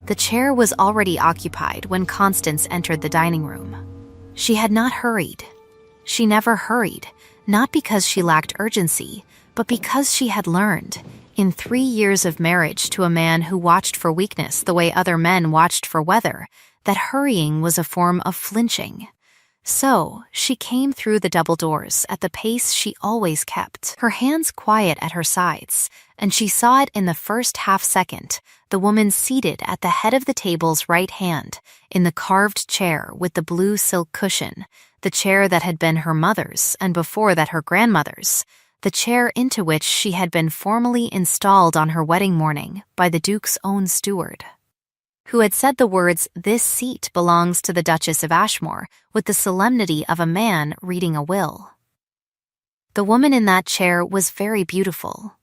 The chair was already occupied when Constance entered the dining room. She had not hurried. She never hurried, not because she lacked urgency, but because she had learned, in 3 years of marriage to a man who watched for weakness the way other men watched for weather, that hurrying was a form of flinching. So, she came through the double doors at the pace she always kept, her hands quiet at her sides, and she saw it in the first half-second, the woman seated at the head of the table's right hand, in the carved chair with the blue silk cushion, the chair that had been her mother's and before that her grandmother's, the chair into which she had been formally installed on her wedding morning by the Duke's own steward, who had said the words, "This seat belongs to the Duchess of Ashmore," with the solemnity of a man reading a will. The woman in that chair was very beautiful.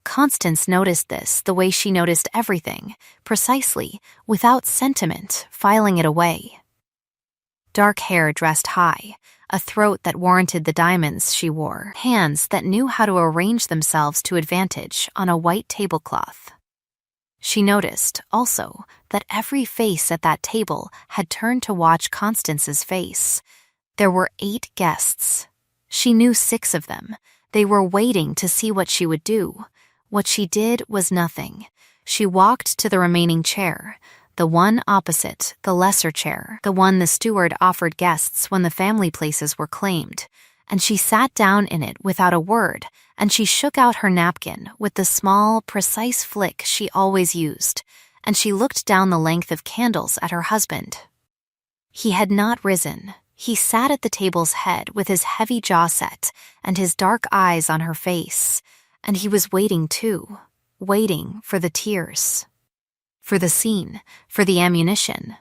Constance noticed this the way she noticed everything, precisely, without sentiment, filing it away. Dark hair dressed high, a throat that warranted the diamonds she wore, hands that knew how to arrange themselves to advantage on a white tablecloth. She noticed, also, that every face at that table had turned to watch Constance's face. There were 8 guests. She knew 6 of them. They were waiting to see what she would do. What she did was nothing. She walked to the remaining chair, the one opposite, the lesser chair, the one the steward offered guests when the family places were claimed, and she sat down in it without a word, and she shook out her napkin with the small, precise flick she always used, and she looked down the length of candles at her husband. He had not risen. He sat at the table's head with his heavy jaw set and his dark eyes on her face, and he was waiting too, waiting for the tears, for the scene, for the ammunition.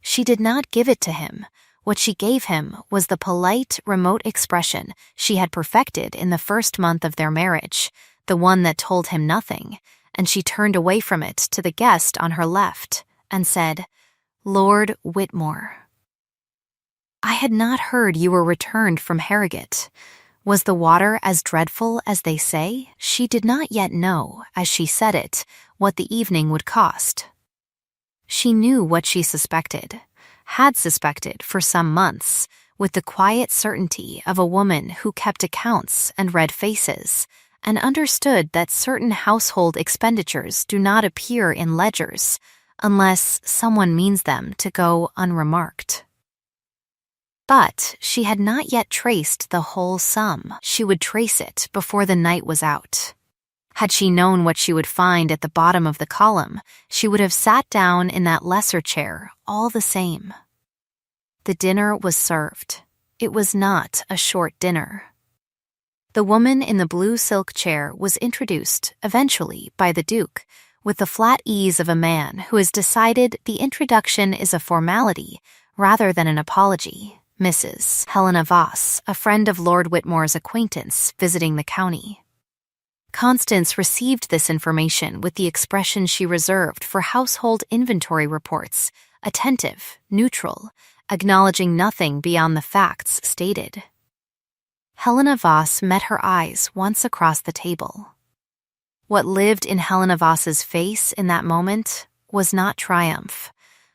She did not give it to him. What she gave him was the polite, remote expression she had perfected in the first month of their marriage, the one that told him nothing, and she turned away from it to the guest on her left and said, "Lord Whitmore, I had not heard you were returned from Harrogate. Was the water as dreadful as they say?" She did not yet know, as she said it, what the evening would cost. She knew what she suspected, had suspected for some months, with the quiet certainty of a woman who kept accounts and read faces, and understood that certain household expenditures do not appear in ledgers unless someone means them to go unremarked. But she had not yet traced the whole sum. She would trace it before the night was out. Had she known what she would find at the bottom of the column, she would have sat down in that lesser chair all the same. The dinner was served. It was not a short dinner. The woman in the blue silk chair was introduced, eventually, by the Duke, with the flat ease of a man who has decided the introduction is a formality rather than an apology. Mrs. Helena Voss, a friend of Lord Whitmore's acquaintance, visiting the county. Constance received this information with the expression she reserved for household inventory reports, attentive, neutral, acknowledging nothing beyond the facts stated. Helena Voss met her eyes once across the table. What lived in Helena Voss's face in that moment was not triumph.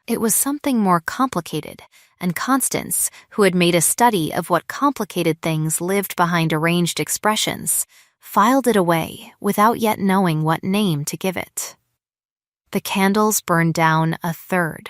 It was something more complicated, and Constance, who had made a study of what complicated things lived behind arranged expressions, filed it away without yet knowing what name to give it. The candles burned down a third.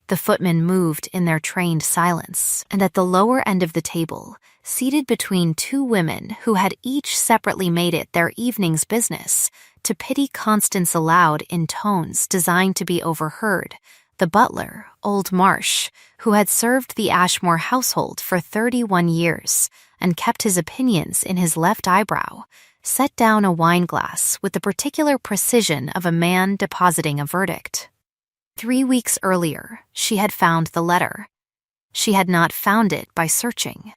The footmen moved in their trained silence, and at the lower end of the table, seated between 2 women who had each separately made it their evening's business to pity Constance aloud in tones designed to be overheard, the butler, old Marsh, who had served the Ashmore household for 31 years and kept his opinions in his left eyebrow, set down a wineglass with the particular precision of a man depositing a verdict. 3 weeks earlier, she had found the letter. She had not found it by searching.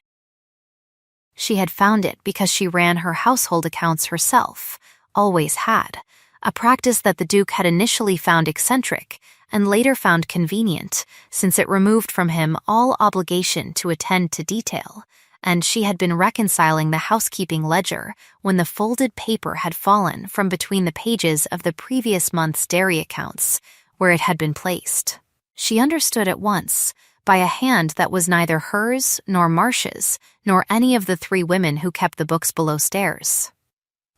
She had found it because she ran her household accounts herself, always had, a practice that the Duke had initially found eccentric and later found convenient, since it removed from him all obligation to attend to detail, and she had been reconciling the housekeeping ledger when the folded paper had fallen from between the pages of the previous month's dairy accounts, where it had been placed. She understood at once, by a hand that was neither hers nor Marsh's, nor any of the 3 women who kept the books below stairs.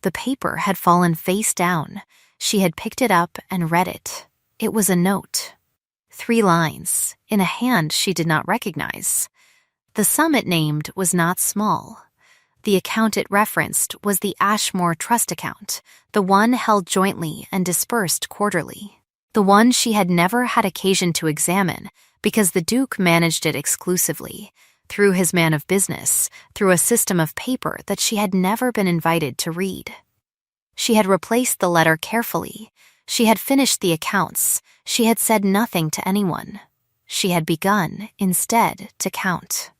The paper had fallen face down. She had picked it up and read it. It was a note. 3 lines, in a hand she did not recognize. The sum it named was not small. The account it referenced was the Ashmore Trust account, the one held jointly and dispersed quarterly. The one she had never had occasion to examine because the Duke managed it exclusively, through his man of business, through a system of paper that she had never been invited to read. She had replaced the letter carefully. She had finished the accounts. She had said nothing to anyone. She had begun, instead, to count.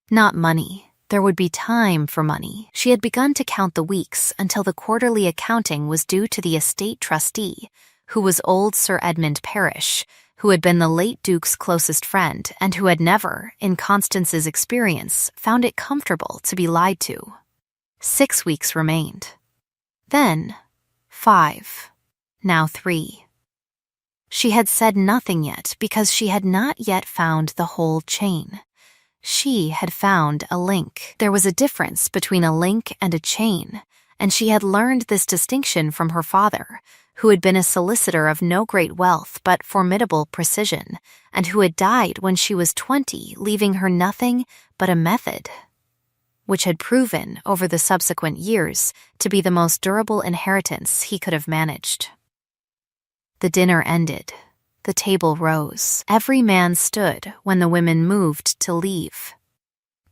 Not money. There would be time for money. She had begun to count the weeks until the quarterly accounting was due to the estate trustee, who was old Sir Edmund Parish, who had been the late Duke's closest friend and who had never, in Constance's experience, found it comfortable to be lied to. 6 weeks remained. Then, 5. Now 3. She had said nothing yet because she had not yet found the whole chain. She had found a link. There was a difference between a link and a chain, and she had learned this distinction from her father, who had been a solicitor of no great wealth but formidable precision, and who had died when she was 20, leaving her nothing but a method, which had proven, over the subsequent years, to be the most durable inheritance he could have managed. The dinner ended. The table rose. Every man stood when the women moved to leave.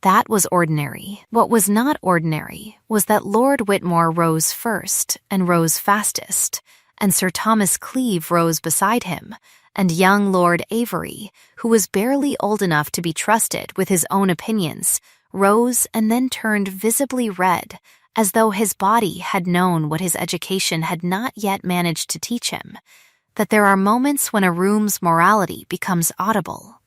That was ordinary. What was not ordinary was that Lord Whitmore rose first and rose fastest, and Sir Thomas Cleeve rose beside him, and young Lord Avery, who was barely old enough to be trusted with his own opinions, rose and then turned visibly red, as though his body had known what his education had not yet managed to teach him, that there are moments when a room's morality becomes audible.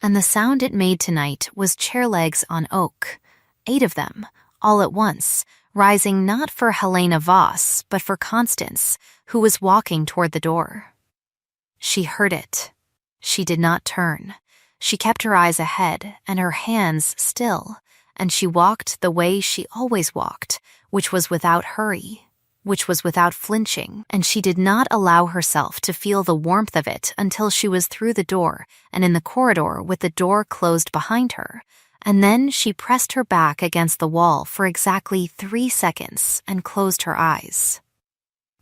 And the sound it made tonight was chair legs on oak, 8 of them, all at once, rising not for Helena Voss, but for Constance, who was walking toward the door. She heard it. She did not turn. She kept her eyes ahead and her hands still, and she walked the way she always walked, which was without hurry, which was without flinching, and she did not allow herself to feel the warmth of it until she was through the door and in the corridor with the door closed behind her, and then she pressed her back against the wall for exactly 3 seconds and closed her eyes.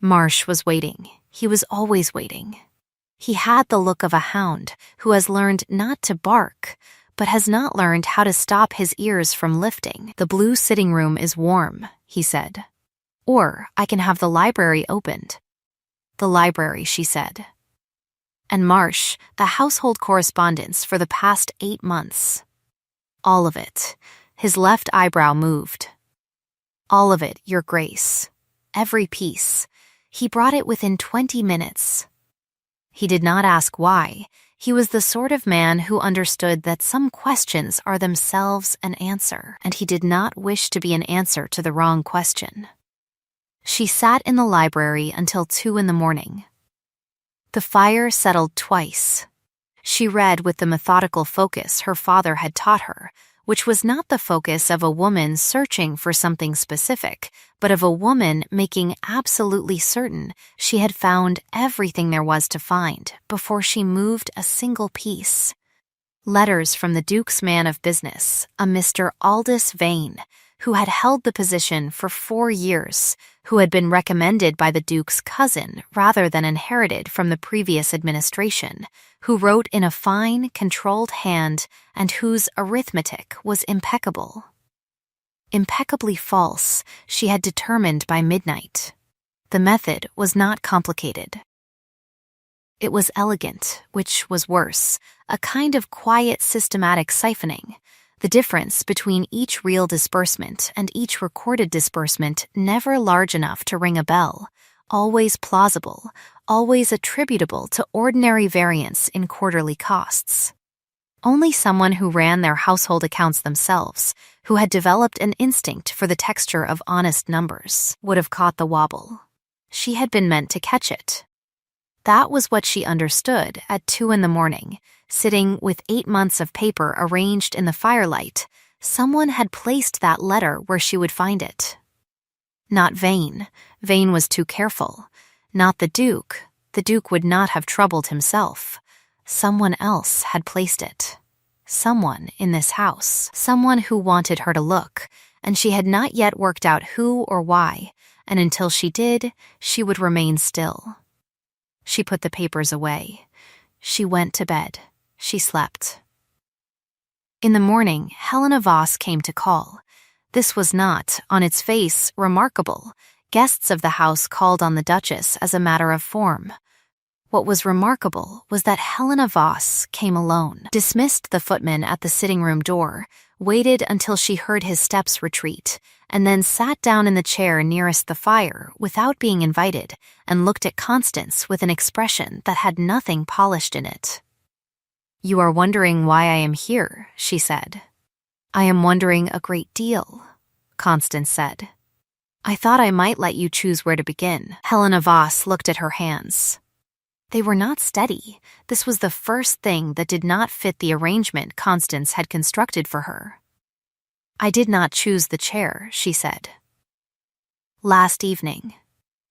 Marsh was waiting. He was always waiting. He had the look of a hound who has learned not to bark, but has not learned how to stop his ears from lifting. "The blue sitting room is warm," he said. "Or I can have the library opened." "The library," she said. "And Marsh, the household correspondence for the past 8 months. All of it." His left eyebrow moved. "All of it, Your Grace. Every piece. He brought it within 20 minutes. He did not ask why. He was the sort of man who understood that some questions are themselves an answer, and he did not wish to be an answer to the wrong question. She sat in the library until 2 in the morning. The fire settled twice. She read with the methodical focus her father had taught her, which was not the focus of a woman searching for something specific, but of a woman making absolutely certain she had found everything there was to find before she moved a single piece. Letters from the Duke's man of business, a Mr. Aldous Vane, who had held the position for 4 years, who had been recommended by the Duke's cousin rather than inherited from the previous administration, who wrote in a fine, controlled hand and whose arithmetic was impeccable. Impeccably false, she had determined by midnight. The method was not complicated. It was elegant, which was worse, a kind of quiet systematic siphoning. The difference between each real disbursement and each recorded disbursement never large enough to ring a bell, always plausible, always attributable to ordinary variance in quarterly costs. Only someone who ran their household accounts themselves, who had developed an instinct for the texture of honest numbers, would have caught the wobble. She had been meant to catch it. That was what she understood at 2 in the morning, sitting with 8 months of paper arranged in the firelight. Someone had placed that letter where she would find it. Not Vane. Vane was too careful. Not the Duke. The Duke would not have troubled himself. Someone else had placed it. Someone in this house. Someone who wanted her to look, and she had not yet worked out who or why, and until she did, she would remain still. She put the papers away. She went to bed. She slept. In the morning, Helena Voss came to call. This was not, on its face, remarkable. Guests of the house called on the Duchess as a matter of form. What was remarkable was that Helena Voss came alone, dismissed the footman at the sitting room door, waited until she heard his steps retreat, and then sat down in the chair nearest the fire without being invited, and looked at Constance with an expression that had nothing polished in it. "You are wondering why I am here," she said. "I am wondering a great deal," Constance said. "I thought I might let you choose where to begin." Helena Voss looked at her hands. They were not steady. This was the first thing that did not fit the arrangement Constance had constructed for her. "I did not choose the chair," she said. "Last evening.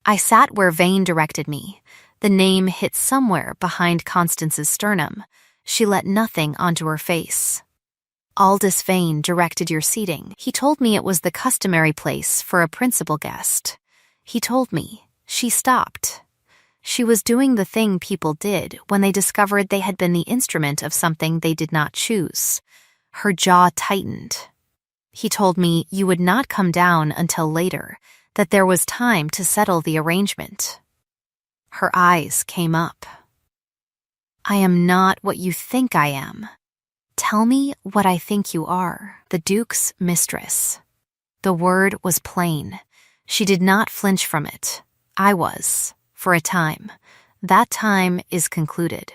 I sat where Vane directed me." The name hit somewhere behind Constance's sternum. She let nothing onto her face. "Aldous Vane directed your seating. He told me it was the customary place for a principal guest. He told me." She stopped. She was doing the thing people did when they discovered they had been the instrument of something they did not choose. Her jaw tightened. "He told me you would not come down until later, that there was time to settle the arrangement." Her eyes came up. "I am not what you think I am. Tell me what I think you are." "The Duke's mistress." The word was plain. She did not flinch from it. "I was. For a time. That time is concluded.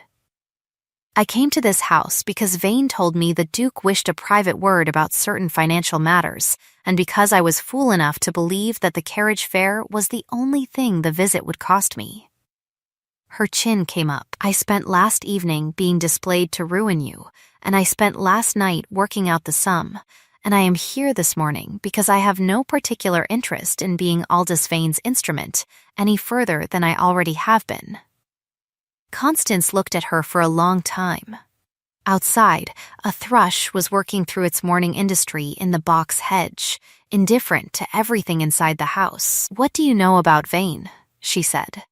I came to this house because Vane told me the Duke wished a private word about certain financial matters, and because I was fool enough to believe that the carriage fare was the only thing the visit would cost me." Her chin came up. "I spent last evening being displayed to ruin you, and I spent last night working out the sum, and I am here this morning because I have no particular interest in being Aldous Vane's instrument any further than I already have been." Constance looked at her for a long time. Outside, a thrush was working through its morning industry in the box hedge, indifferent to everything inside the house. "What do you know about Vane?" she said.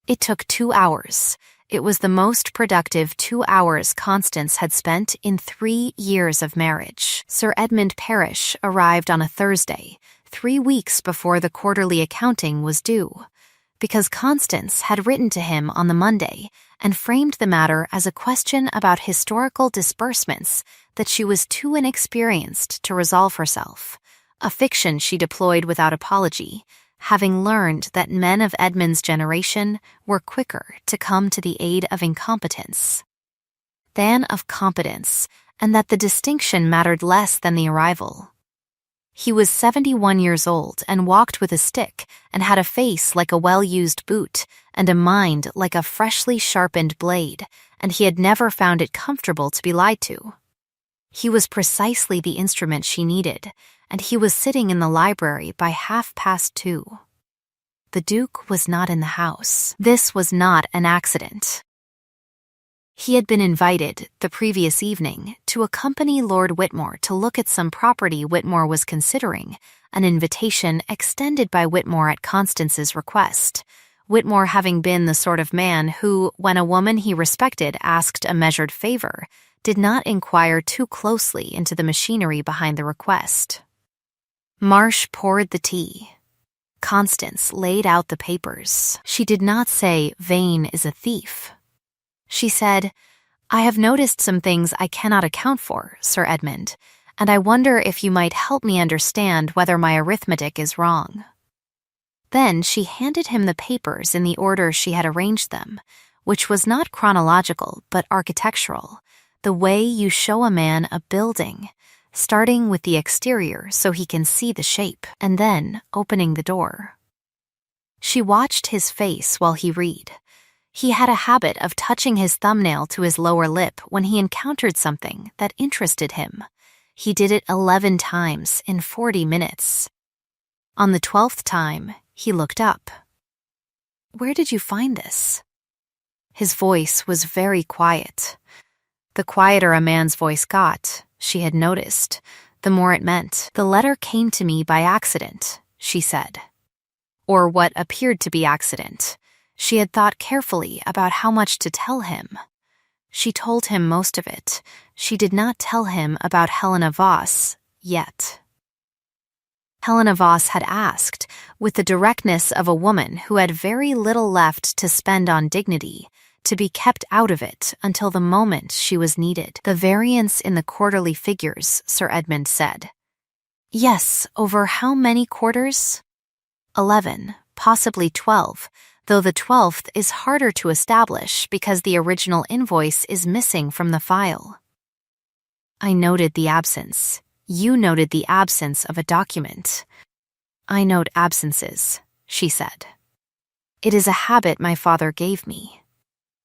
It took 2 hours. It was the most productive 2 hours Constance had spent in 3 years of marriage. Sir Edmund Parish arrived on a Thursday, 3 weeks before the quarterly accounting was due, because Constance had written to him on the Monday and framed the matter as a question about historical disbursements that she was too inexperienced to resolve herself, a fiction she deployed without apology, having learned that men of Edmund's generation were quicker to come to the aid of incompetence than of competence, and that the distinction mattered less than the arrival. He was 71 years old and walked with a stick and had a face like a well-used boot and a mind like a freshly sharpened blade, and he had never found it comfortable to be lied to. He was precisely the instrument she needed, and he was sitting in the library by 2:30. The Duke was not in the house. This was not an accident. He had been invited, the previous evening, to accompany Lord Whitmore to look at some property Whitmore was considering, an invitation extended by Whitmore at Constance's request, Whitmore having been the sort of man who, when a woman he respected asked a measured favor, did not inquire too closely into the machinery behind the request. Marsh poured the tea. Constance laid out the papers. She did not say, "Vane is a thief." She said, "I have noticed some things I cannot account for, Sir Edmund, and I wonder if you might help me understand whether my arithmetic is wrong." Then she handed him the papers in the order she had arranged them, which was not chronological but architectural, the way you show a man a building, starting with the exterior so he can see the shape, and then opening the door. She watched his face while he read. He had a habit of touching his thumbnail to his lower lip when he encountered something that interested him. He did it 11 times in 40 minutes. On the 12th time, he looked up. "Where did you find this?" His voice was very quiet. The quieter a man's voice got, she had noticed, the more it meant. "The letter came to me by accident," she said. Or what appeared to be accident. She had thought carefully about how much to tell him. She told him most of it. She did not tell him about Helena Voss yet. Helena Voss had asked, with the directness of a woman who had very little left to spend on dignity, to be kept out of it until the moment she was needed. "The variance in the quarterly figures," Sir Edmund said. "Yes, over how many quarters?" 11, possibly 12, though the 12th is harder to establish because the original invoice is missing from the file. "I noted the absence. You noted the absence of a document." "I note absences," she said. "It is a habit my father gave me."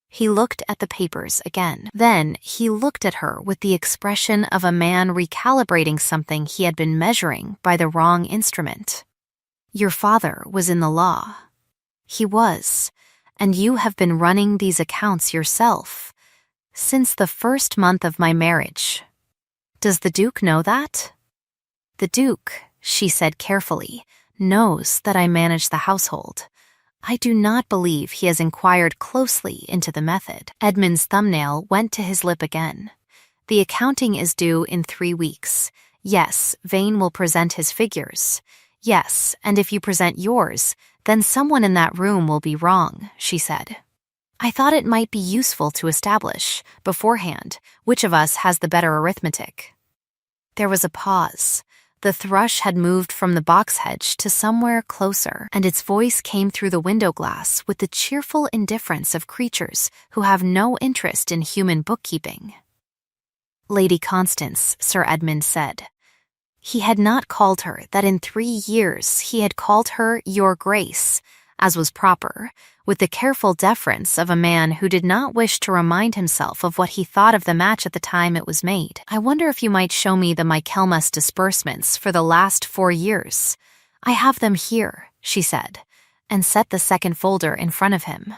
He looked at the papers again. Then he looked at her with the expression of a man recalibrating something he had been measuring by the wrong instrument. "Your father was in the law." "He was, and you have been running these accounts yourself since the first month of my marriage. Does the Duke know that?" "The Duke," she said carefully, "knows that I manage the household. I do not believe he has inquired closely into the method." Edmund's thumbnail went to his lip again. "The accounting is due in 3 weeks. Yes, Vane will present his figures. Yes, and if you present yours, then someone in that room will be wrong," she said. "I thought it might be useful to establish, beforehand, which of us has the better arithmetic." There was a pause. The thrush had moved from the box hedge to somewhere closer, and its voice came through the window glass with the cheerful indifference of creatures who have no interest in human bookkeeping. "Lady Constance," Sir Edmund said. He had not called her that in 3 years. He had called her Your Grace, as was proper, with the careful deference of a man who did not wish to remind himself of what he thought of the match at the time it was made. "I wonder if you might show me the Michaelmas disbursements for the last 4 years. I have them here," she said, and set the second folder in front of him.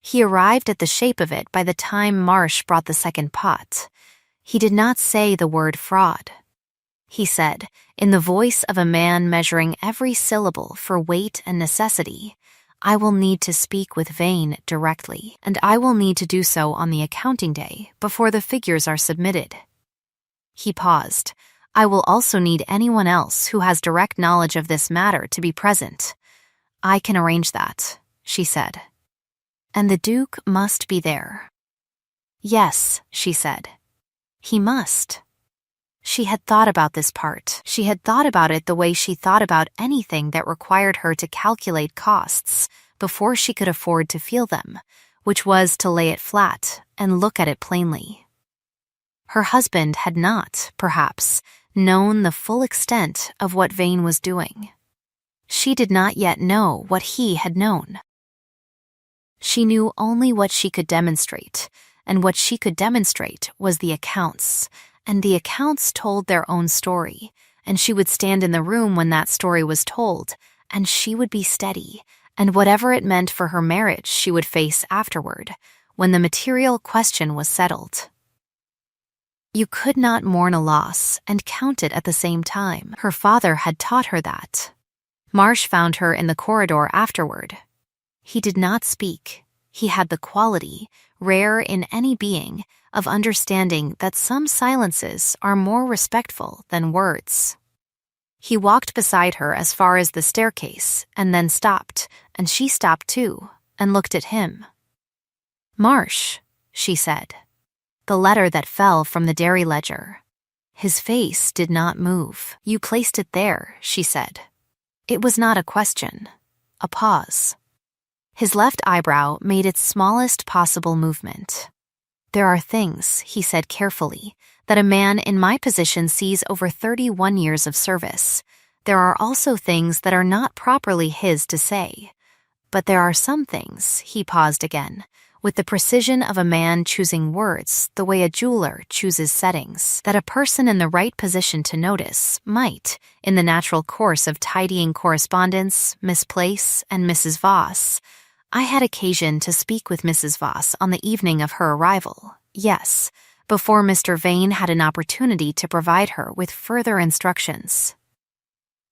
He arrived at the shape of it by the time Marsh brought the second pot. He did not say the word fraud. He said, in the voice of a man measuring every syllable for weight and necessity, "I will need to speak with Vane directly, and I will need to do so on the accounting day before the figures are submitted." He paused. "I will also need anyone else who has direct knowledge of this matter to be present." "I can arrange that," she said. "And the Duke must be there." "Yes," she said. "He must." She had thought about this part. She had thought about it the way she thought about anything that required her to calculate costs before she could afford to feel them, which was to lay it flat and look at it plainly. Her husband had not, perhaps, known the full extent of what Vane was doing. She did not yet know what he had known. She knew only what she could demonstrate, and what she could demonstrate was the accounts, and the accounts told their own story, and she would stand in the room when that story was told, and she would be steady, and whatever it meant for her marriage she would face afterward, when the material question was settled. You could not mourn a loss and count it at the same time. Her father had taught her that. Marsh found her in the corridor afterward. He did not speak. He had the quality, rare in any being, of understanding that some silences are more respectful than words. He walked beside her as far as the staircase and then stopped, and she stopped too, and looked at him. "Marsh," she said. The letter that fell from the dairy ledger. His face did not move. "You placed it there," she said. It was not a question, a pause. His left eyebrow made its smallest possible movement. "There are things," he said carefully, "that a man in my position sees over 31 years of service. There are also things that are not properly his to say. But there are some things, he paused again, with the precision of a man choosing words the way a jeweler chooses settings, that a person in the right position to notice might, in the natural course of tidying correspondence, misplace, and Mrs. Voss. I had occasion to speak with Mrs. Voss on the evening of her arrival, yes, before Mr. Vane had an opportunity to provide her with further instructions.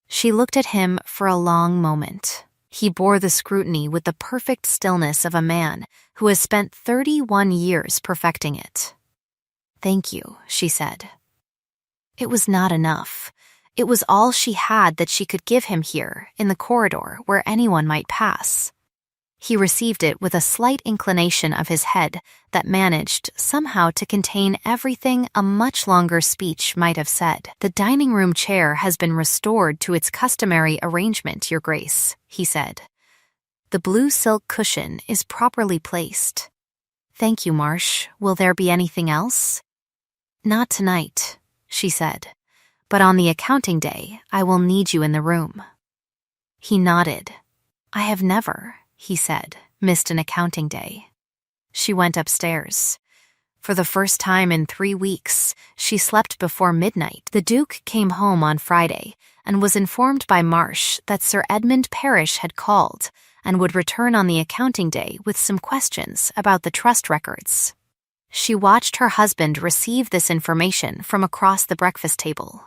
She looked at him for a long moment. He bore the scrutiny with the perfect stillness of a man who has spent 31 years perfecting it. "Thank you," she said. It was not enough. It was all she had that she could give him here, in the corridor where anyone might pass. He received it with a slight inclination of his head that managed, somehow, to contain everything a much longer speech might have said. "The dining room chair has been restored to its customary arrangement, Your Grace," he said. "The blue silk cushion is properly placed." "Thank you, Marsh. Will there be anything else?" "Not tonight," she said. "But on the accounting day, I will need you in the room." He nodded. "I have never," he said, "missed an accounting day." She went upstairs. For the first time in 3 weeks, she slept before midnight. The Duke came home on Friday and was informed by Marsh that Sir Edmund Parish had called and would return on the accounting day with some questions about the trust records. She watched her husband receive this information from across the breakfast table.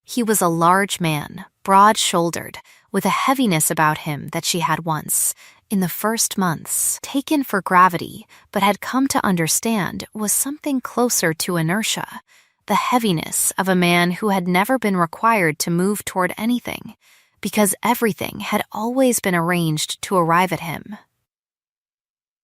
He was a large man, broad-shouldered, with a heaviness about him that she had once, in the first months, taken for gravity, but had come to understand was something closer to inertia, the heaviness of a man who had never been required to move toward anything, because everything had always been arranged to arrive at him.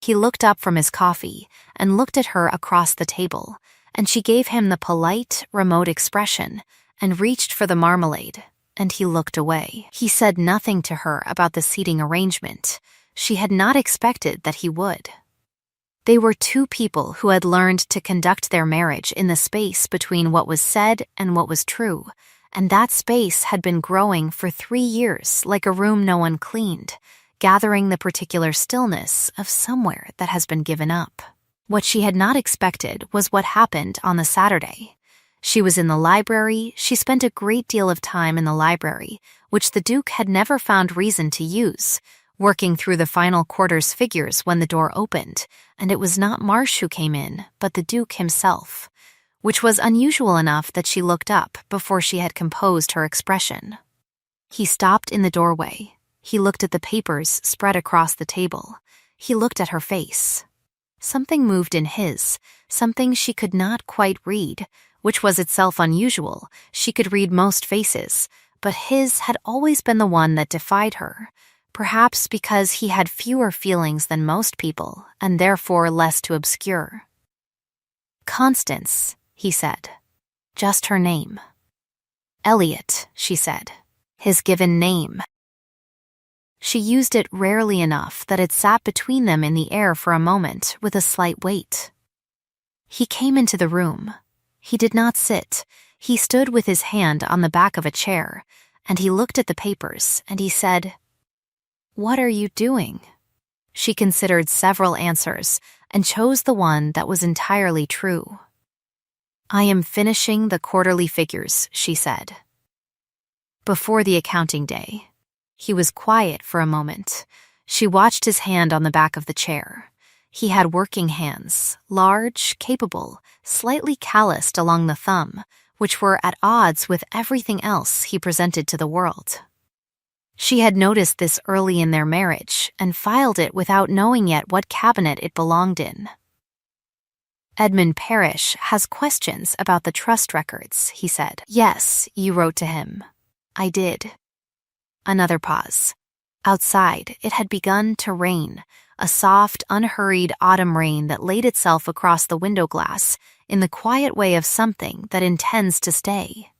He looked up from his coffee and looked at her across the table, and she gave him the polite, remote expression and reached for the marmalade, and he looked away. He said nothing to her about the seating arrangement. She had not expected that he would. They were two people who had learned to conduct their marriage in the space between what was said and what was true, and that space had been growing for 3 years like a room no one cleaned, gathering the particular stillness of somewhere that has been given up. What she had not expected was what happened on the Saturday. She was in the library. She spent a great deal of time in the library, which the Duke had never found reason to use, working through the final quarter's figures when the door opened, and it was not Marsh who came in, but the Duke himself, which was unusual enough that she looked up before she had composed her expression. He stopped in the doorway. He looked at the papers spread across the table. He looked at her face. Something moved in his, something she could not quite read, which was itself unusual. She could read most faces, but his had always been the one that defied her, perhaps because he had fewer feelings than most people, and therefore less to obscure. "Constance," he said. "Just her name." "Elliot," she said. "His given name." She used it rarely enough that it sat between them in the air for a moment with a slight weight. He came into the room. He did not sit. He stood with his hand on the back of a chair, and he looked at the papers, and he said, "What are you doing?" She considered several answers and chose the one that was entirely true. "I am finishing the quarterly figures," she said. Before the accounting day. He was quiet for a moment. She watched his hand on the back of the chair. He had working hands, large, capable, slightly calloused along the thumb, which were at odds with everything else he presented to the world. She had noticed this early in their marriage and filed it without knowing yet what cabinet it belonged in. "Edmund Parish has questions about the trust records," he said. "Yes, you wrote to him." "I did." Another pause. Outside, it had begun to rain, a soft, unhurried autumn rain that laid itself across the window glass in the quiet way of something that intends to stay.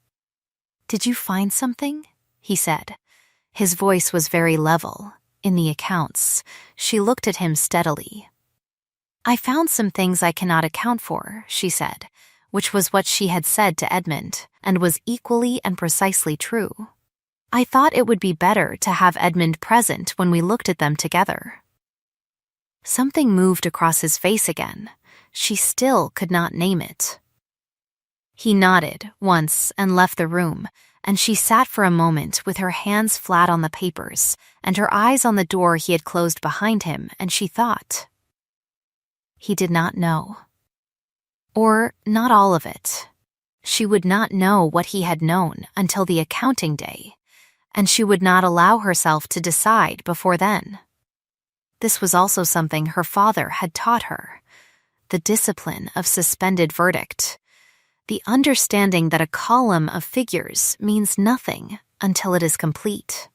"Did you find something?" he said. His voice was very level. In the accounts, she looked at him steadily. "I found some things I cannot account for," she said, which was what she had said to Edmund, and was equally and precisely true. I thought it would be better to have Edmund present when we looked at them together. Something moved across his face again. She still could not name it. He nodded once and left the room, and she sat for a moment with her hands flat on the papers and her eyes on the door he had closed behind him, and she thought. He did not know. Or not all of it. She would not know what he had known until the accounting day, and she would not allow herself to decide before then. This was also something her father had taught her, the discipline of suspended verdict, the understanding that a column of figures means nothing until it is complete.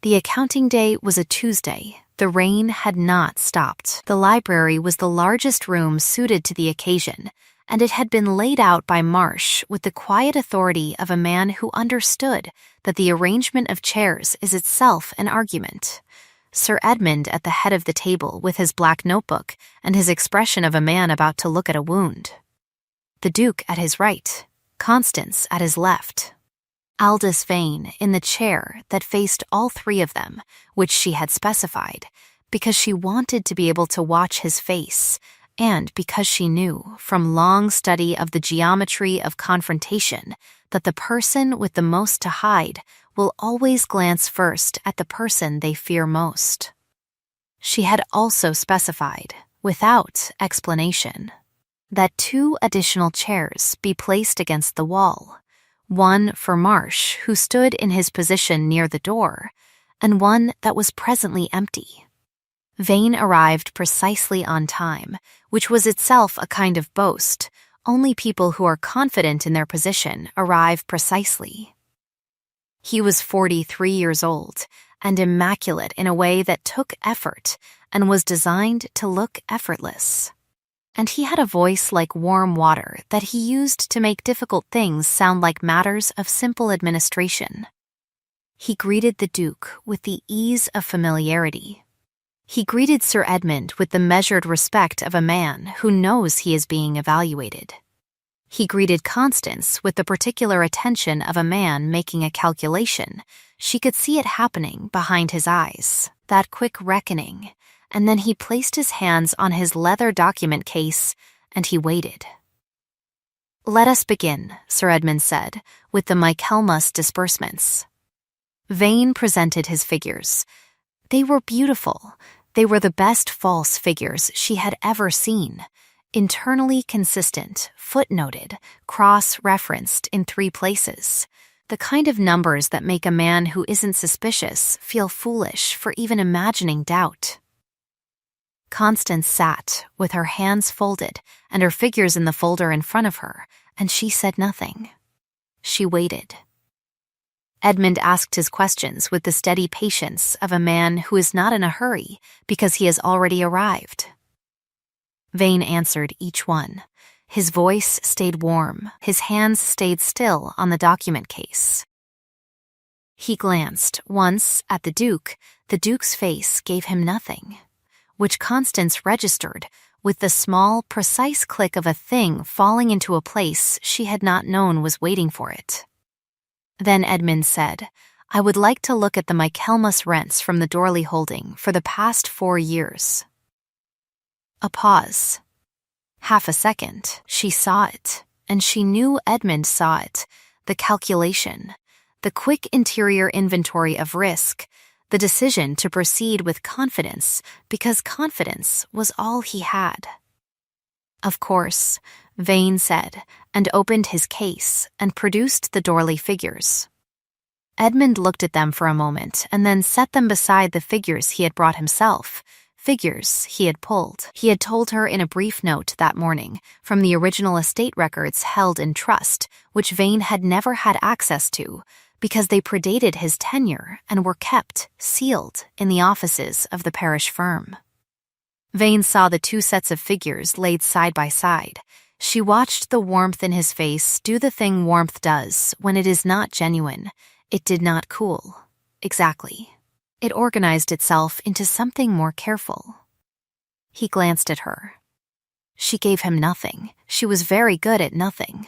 The accounting day was a Tuesday. The rain had not stopped. The library was the largest room suited to the occasion, and it had been laid out by Marsh with the quiet authority of a man who understood that the arrangement of chairs is itself an argument. Sir Edmund at the head of the table with his black notebook and his expression of a man about to look at a wound. The Duke at his right, Constance at his left. Aldous Vane in the chair that faced all three of them, which she had specified, because she wanted to be able to watch his face, and because she knew, from long study of the geometry of confrontation, that the person with the most to hide will always glance first at the person they fear most. She had also specified, without explanation, that 2 additional chairs be placed against the wall, one for Marsh, who stood in his position near the door, and one that was presently empty. Vane arrived precisely on time, which was itself a kind of boast. Only people who are confident in their position arrive precisely. He was 43 years old and immaculate in a way that took effort and was designed to look effortless. And he had a voice like warm water that he used to make difficult things sound like matters of simple administration. He greeted the Duke with the ease of familiarity. He greeted Sir Edmund with the measured respect of a man who knows he is being evaluated. He greeted Constance with the particular attention of a man making a calculation. She could see it happening behind his eyes, that quick reckoning, and then he placed his hands on his leather document case, and he waited. "Let us begin," Sir Edmund said, with the Michaelmas disbursements. Vane presented his figures. They were beautiful. They were the best false figures she had ever seen. Internally consistent, footnoted, cross-referenced in 3 places. The kind of numbers that make a man who isn't suspicious feel foolish for even imagining doubt. Constance sat, with her hands folded and her figures in the folder in front of her, and she said nothing. She waited. Edmund asked his questions with the steady patience of a man who is not in a hurry because he has already arrived. Vane answered each one. His voice stayed warm, his hands stayed still on the document case. He glanced once at the Duke. The Duke's face gave him nothing, which Constance registered with the small, precise click of a thing falling into a place she had not known was waiting for it. Then Edmund said, "I would like to look at the Michaelmas rents from the Dorley holding for the past 4 years. A pause. Half a second. She saw it, and she knew Edmund saw it. The calculation, the quick interior inventory of risk, the decision to proceed with confidence because confidence was all he had. "Of course," Vane said, and opened his case and produced the Dorley figures. Edmund looked at them for a moment and then set them beside the figures he had brought himself, figures he had pulled. He had told her in a brief note that morning from the original estate records held in trust, which Vane had never had access to because they predated his tenure and were kept, sealed, in the offices of the parish firm. Vane saw the 2 sets of figures laid side by side. She watched the warmth in his face do the thing warmth does when it is not genuine. It did not cool. Exactly. It organized itself into something more careful. He glanced at her. She gave him nothing. She was very good at nothing.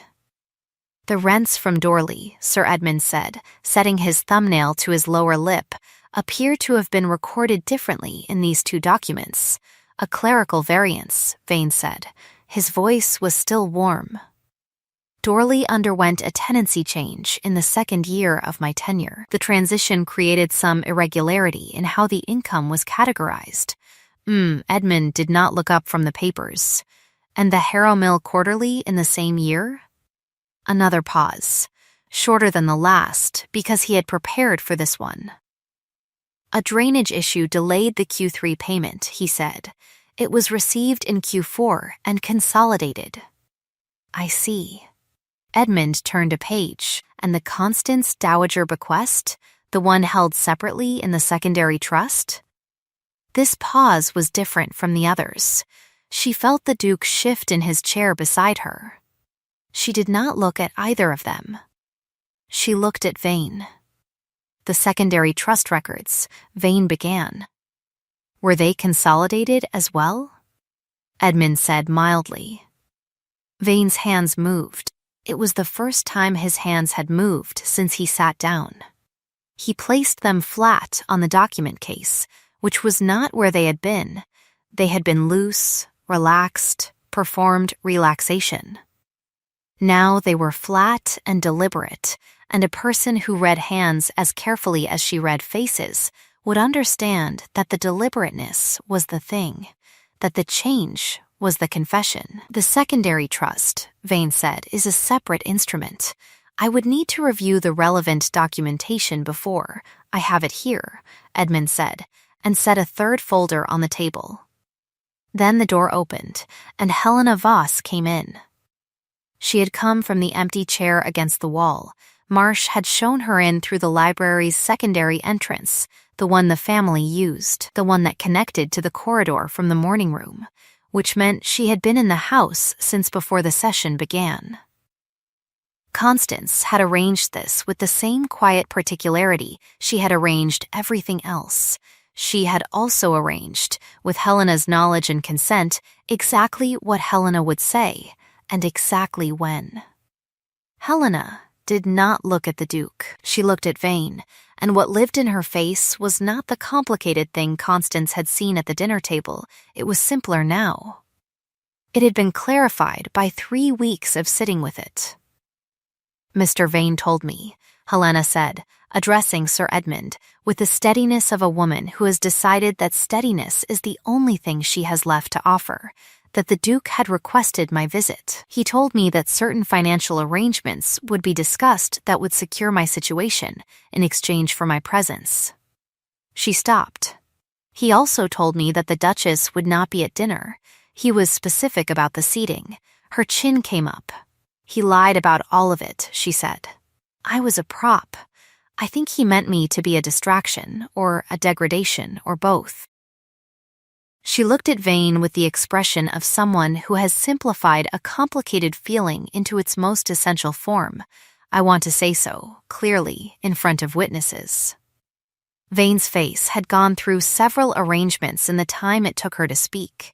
The rents from Dorley, Sir Edmund said, setting his thumbnail to his lower lip, appear to have been recorded differently in these two documents. A clerical variance, Vane said. His voice was still warm. Dorley underwent a tenancy change in the second year of my tenure. The transition created some irregularity in how the income was categorized. Edmund did not look up from the papers. And the Harrow Mill Quarterly in the same year? Another pause, shorter than the last because he had prepared for this one. A drainage issue delayed the Q3 payment, he said. It was received in Q4 and consolidated. I see. Edmund turned a page, and the Constance Dowager bequest, the one held separately in the secondary trust? This pause was different from the others. She felt the Duke shift in his chair beside her. She did not look at either of them. She looked at Vane. The secondary trust records, Vane began. Were they consolidated as well? Edmund said mildly. Vane's hands moved. It was the first time his hands had moved since he sat down. He placed them flat on the document case, which was not where they had been. They had been loose, relaxed, performed relaxation. Now they were flat and deliberate, and a person who read hands as carefully as she read faces would understand that the deliberateness was the thing, that the change was the confession. The secondary trust, Vane said, is a separate instrument. I would need to review the relevant documentation before. I have it here, Edmund said, and set a third folder on the table. Then the door opened, and Helena Voss came in. She had come from the empty chair against the wall. Marsh had shown her in through the library's secondary entrance, the one the family used, the one that connected to the corridor from the morning room, which meant she had been in the house since before the session began. Constance had arranged this with the same quiet particularity she had arranged everything else. She had also arranged, with Helena's knowledge and consent, exactly what Helena would say, and exactly when. Helena did not look at the Duke. She looked at Vane, and what lived in her face was not the complicated thing Constance had seen at the dinner table. It was simpler now. It had been clarified by 3 weeks of sitting with it. Mr. Vane told me, Helena said, addressing Sir Edmund, with the steadiness of a woman who has decided that steadiness is the only thing she has left to offer, that the Duke had requested my visit. He told me that certain financial arrangements would be discussed that would secure my situation in exchange for my presence. She stopped. He also told me that the Duchess would not be at dinner. He was specific about the seating. Her chin came up. He lied about all of it, she said. I was a prop. I think he meant me to be a distraction, or a degradation, or both. She looked at Vane with the expression of someone who has simplified a complicated feeling into its most essential form. I want to say so, clearly, in front of witnesses. Vane's face had gone through several arrangements in the time it took her to speak.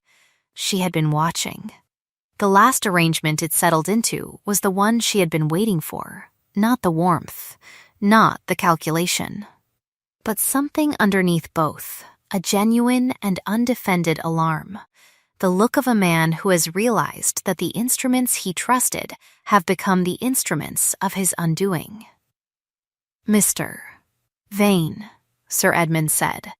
She had been watching. The last arrangement it settled into was the one she had been waiting for, not the warmth, not the calculation, but something underneath both. A genuine and undefended alarm, the look of a man who has realized that the instruments he trusted have become the instruments of his undoing. Mr. Vane, Sir Edmund said,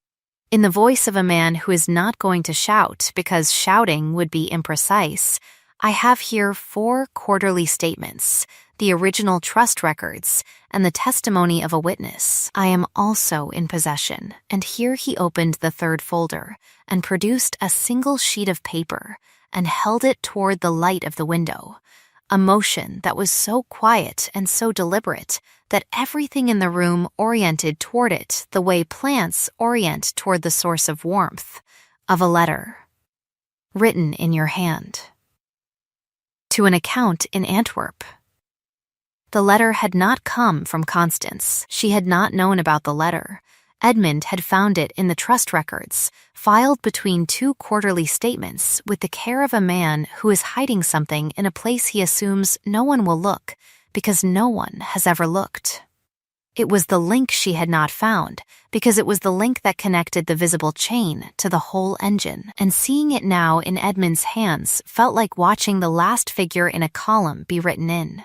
in the voice of a man who is not going to shout because shouting would be imprecise. I have here 4 quarterly statements, the original trust records, and the testimony of a witness. I am also in possession, and here he opened the third folder and produced a single sheet of paper and held it toward the light of the window, a motion that was so quiet and so deliberate that everything in the room oriented toward it the way plants orient toward the source of warmth, of a letter. Written in your hand. To an account in Antwerp. The letter had not come from Constance. She had not known about the letter. Edmund had found it in the trust records, filed between 2 quarterly statements with the care of a man who is hiding something in a place he assumes no one will look, because no one has ever looked. It was the link she had not found, because it was the link that connected the visible chain to the whole engine, and seeing it now in Edmund's hands felt like watching the last figure in a column be written in.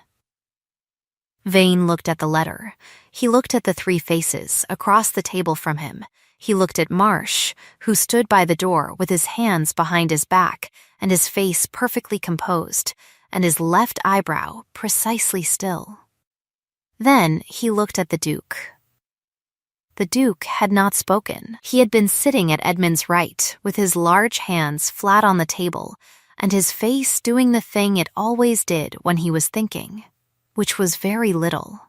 Vane looked at the letter. He looked at the three faces across the table from him. He looked at Marsh, who stood by the door with his hands behind his back and his face perfectly composed, and his left eyebrow precisely still. Then he looked at the Duke. The Duke had not spoken. He had been sitting at Edmund's right, with his large hands flat on the table, and his face doing the thing it always did when he was thinking, which was very little,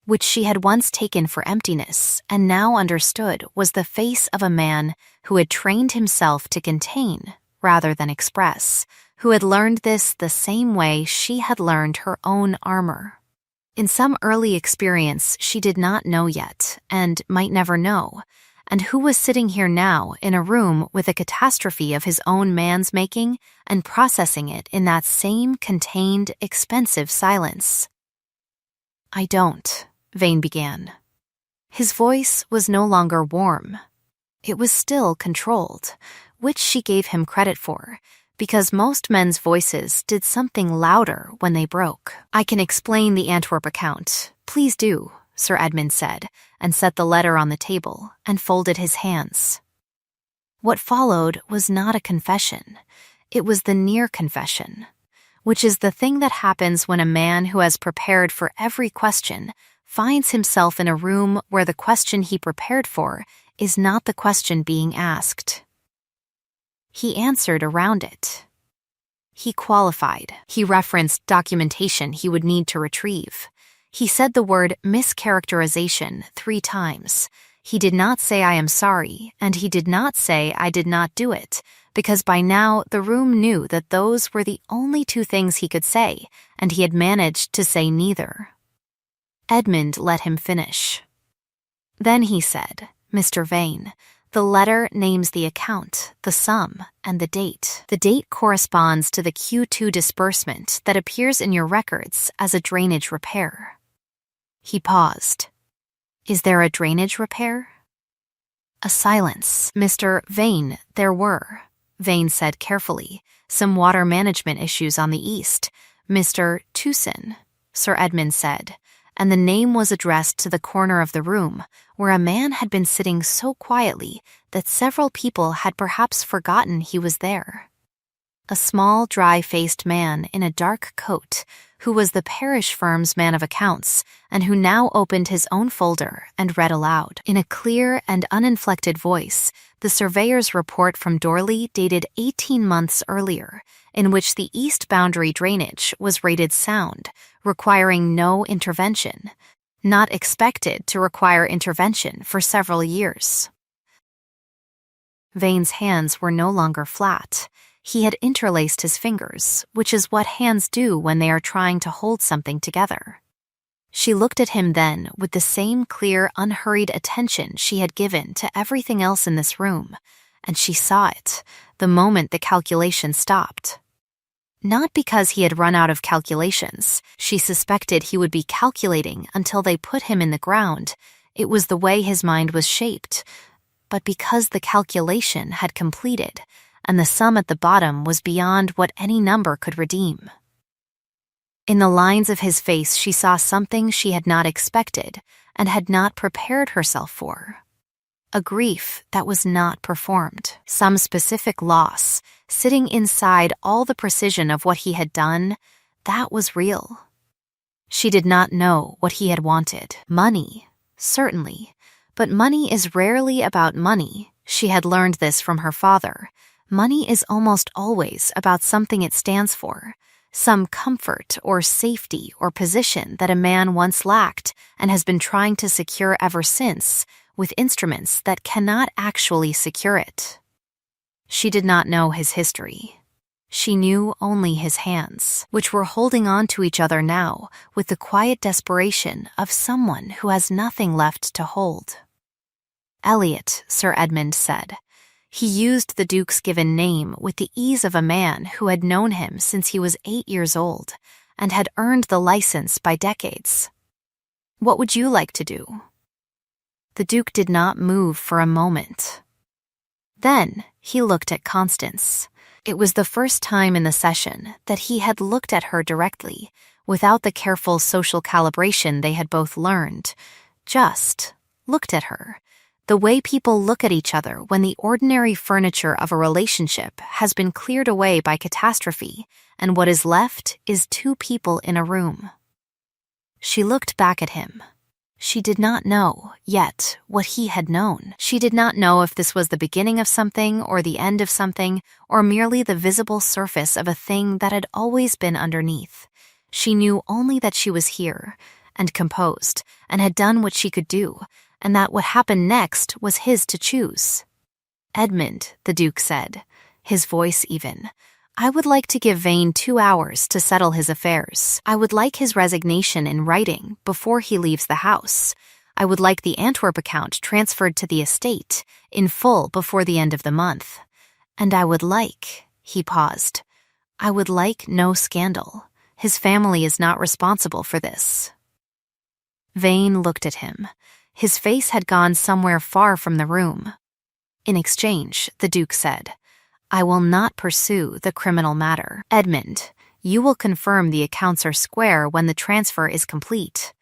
which she had once taken for emptiness and now understood was the face of a man who had trained himself to contain rather than express, who had learned this the same way she had learned her own armor. In some early experience she did not know yet, and might never know, and who was sitting here now in a room with a catastrophe of his own man's making and processing it in that same contained, expensive silence. "I don't," Vane began. His voice was no longer warm. It was still controlled, which she gave him credit for, because most men's voices did something louder when they broke. "I can explain the Antwerp account. Please do," Sir Edmund said, and set the letter on the table and folded his hands. What followed was not a confession. It was the near confession, which is the thing that happens when a man who has prepared for every question finds himself in a room where the question he prepared for is not the question being asked. He answered around it. He qualified. He referenced documentation he would need to retrieve. He said the word mischaracterization 3 times. He did not say "I am sorry," and he did not say "I did not do it," because by now the room knew that those were the only 2 things he could say, and he had managed to say neither. Edmund let him finish. Then he said, "Mr. Vane, the letter names the account, the sum, and the date. The date corresponds to the Q2 disbursement that appears in your records as a drainage repair." He paused. "Is there a drainage repair?" A silence. "Mr. Vane, there were," Vane said carefully, "some water management issues on the east. Mr. Tucson," Sir Edmund said, and the name was addressed to the corner of the room, where a man had been sitting so quietly that several people had perhaps forgotten he was there. A small, dry-faced man in a dark coat, who was the parish firm's man of accounts, and who now opened his own folder and read aloud, in a clear and uninflected voice, the surveyor's report from Dorley dated 18 months earlier, in which the east boundary drainage was rated sound, requiring no intervention, not expected to require intervention for several years. Vane's hands were no longer flat. He had interlaced his fingers, which is what hands do when they are trying to hold something together. She looked at him then with the same clear, unhurried attention she had given to everything else in this room, and she saw it the moment the calculation stopped. Not because he had run out of calculations. She suspected he would be calculating until they put him in the ground. It was the way his mind was shaped. But because the calculation had completed, and the sum at the bottom was beyond what any number could redeem. In the lines of his face she saw something she had not expected and had not prepared herself for. A grief that was not performed, some specific loss, sitting inside all the precision of what he had done, that was real. She did not know what he had wanted. Money, certainly, but money is rarely about money. She had learned this from her father. Money is almost always about something it stands for, some comfort or safety or position that a man once lacked and has been trying to secure ever since, with instruments that cannot actually secure it. She did not know his history. She knew only his hands, which were holding on to each other now with the quiet desperation of someone who has nothing left to hold. "Elliot," Sir Edmund said. He used the Duke's given name with the ease of a man who had known him since he was 8 years old, and had earned the license by decades. "What would you like to do?" The Duke did not move for a moment. Then he looked at Constance. It was the first time in the session that he had looked at her directly, without the careful social calibration they had both learned. Just looked at her, the way people look at each other when the ordinary furniture of a relationship has been cleared away by catastrophe, and what is left is two people in a room. She looked back at him. She did not know, yet, what he had known. She did not know if this was the beginning of something or the end of something, or merely the visible surface of a thing that had always been underneath. She knew only that she was here, and composed, and had done what she could do, and that what happened next was his to choose. "Edmund," the Duke said, his voice even, "I would like to give Vane 2 hours to settle his affairs. I would like his resignation in writing before he leaves the house. I would like the Antwerp account transferred to the estate in full before the end of the month. And I would like," he paused, "I would like no scandal. His family is not responsible for this." Vane looked at him. His face had gone somewhere far from the room. "In exchange," the Duke said, "I will not pursue the criminal matter. Edmund, you will confirm the accounts are square when the transfer is complete.